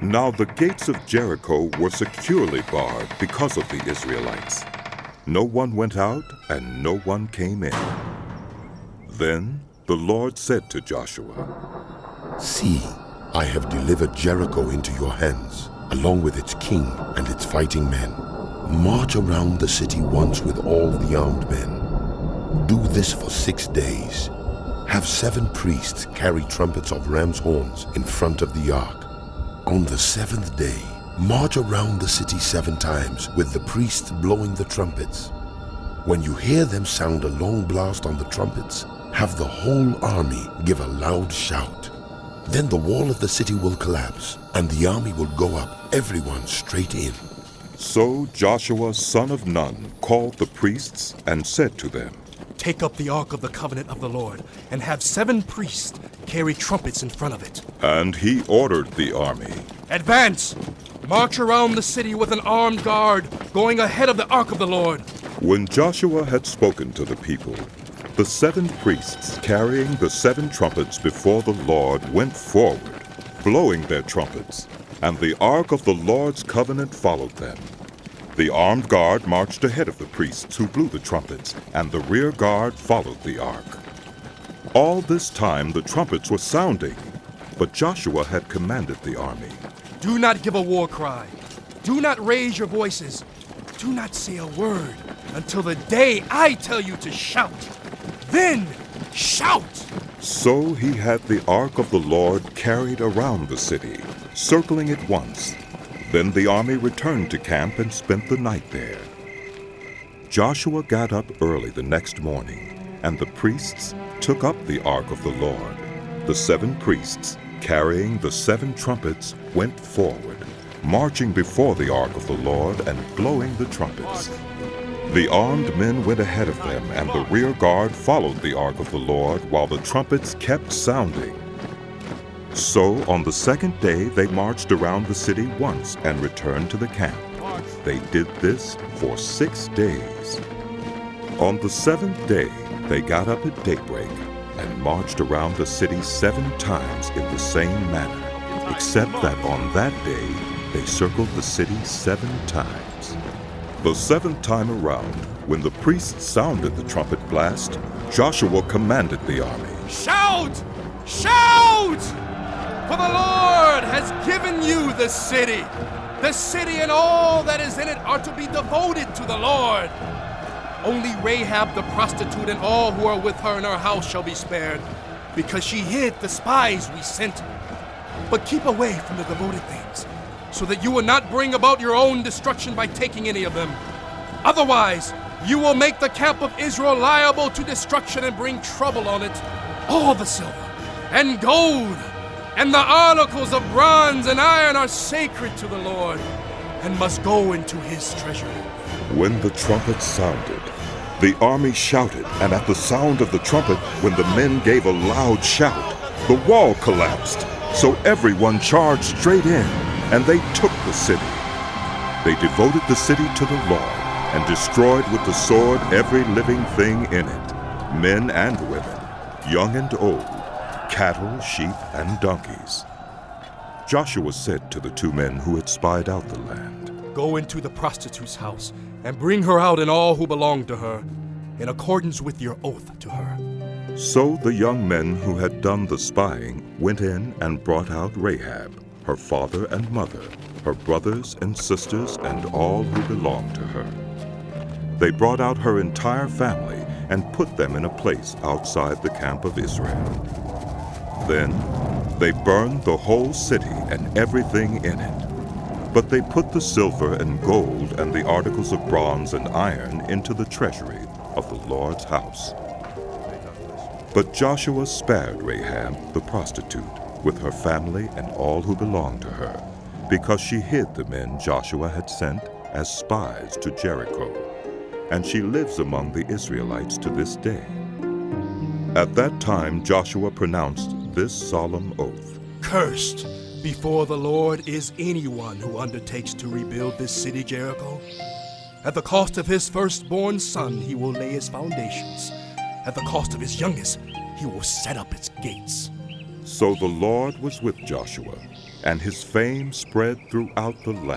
Now the gates of Jericho were securely barred because of the Israelites. No one went out and no one came in. Then the Lord said to Joshua, "See, I have delivered Jericho into your hands, along with its king and its fighting men. March around the city once with all the armed men. Do this for 6 days. Have 7 priests carry trumpets of ram's horns in front of the ark. On the 7th day, march around the city 7 times with the priests blowing the trumpets. When you hear them sound a long blast on the trumpets, have the whole army give a loud shout. Then the wall of the city will collapse, and the army will go up, everyone straight in." So Joshua son of Nun called the priests and said to them, "Take up the Ark of the Covenant of the Lord, and have 7 priests carry trumpets in front of it." And he ordered the army, "Advance! March around the city with an armed guard, going ahead of the Ark of the Lord." When Joshua had spoken to the people, the 7 priests carrying the 7 trumpets before the Lord went forward, blowing their trumpets, and the Ark of the Lord's covenant followed them. The armed guard marched ahead of the priests who blew the trumpets, and the rear guard followed the ark. All this time the trumpets were sounding, but Joshua had commanded the army, "Do not give a war cry. Do not raise your voices. Do not say a word until the day I tell you to shout. Then shout!" So he had the ark of the Lord carried around the city, circling it once. Then the army returned to camp and spent the night there. Joshua got up early the next morning, and the priests took up the ark of the Lord. The 7 priests, carrying the 7 trumpets, went forward, marching before the ark of the Lord and blowing the trumpets. The armed men went ahead of them, and the rear guard followed the ark of the Lord while the trumpets kept sounding. So on the 2nd day they marched around the city once and returned to the camp. They did this for 6 days. On the 7th day they got up at daybreak and marched around the city 7 times in the same manner, except that on that day they circled the city 7 times. The 7th time around, when the priests sounded the trumpet blast, Joshua commanded the army, "Shout! Shout! For the Lord has given you the city. The city and all that is in it are to be devoted to the Lord. Only Rahab the prostitute and all who are with her in her house shall be spared, because she hid the spies we sent. But keep away from the devoted things, so that you will not bring about your own destruction by taking any of them. Otherwise, you will make the camp of Israel liable to destruction and bring trouble on it. All the silver and gold and the articles of bronze and iron are sacred to the Lord and must go into his treasury." When the trumpet sounded, the army shouted, and at the sound of the trumpet, when the men gave a loud shout, the wall collapsed. So everyone charged straight in, and they took the city. They devoted the city to the Lord and destroyed with the sword every living thing in it, men and women, young and old, cattle, sheep, and donkeys. Joshua said to the 2 men who had spied out the land, "Go into the prostitute's house and bring her out and all who belong to her, in accordance with your oath to her." So the young men who had done the spying went in and brought out Rahab, her father and mother, her brothers and sisters, and all who belonged to her. They brought out her entire family and put them in a place outside the camp of Israel. Then they burned the whole city and everything in it. But they put the silver and gold and the articles of bronze and iron into the treasury of the Lord's house. But Joshua spared Rahab the prostitute with her family and all who belonged to her, because she hid the men Joshua had sent as spies to Jericho, and she lives among the Israelites to this day. At that time Joshua pronounced this solemn oath, "Cursed before the Lord is anyone who undertakes to rebuild this city Jericho. At the cost of his firstborn son he will lay its foundations. At the cost of his youngest he will set up its gates." So the Lord was with Joshua, and his fame spread throughout the land.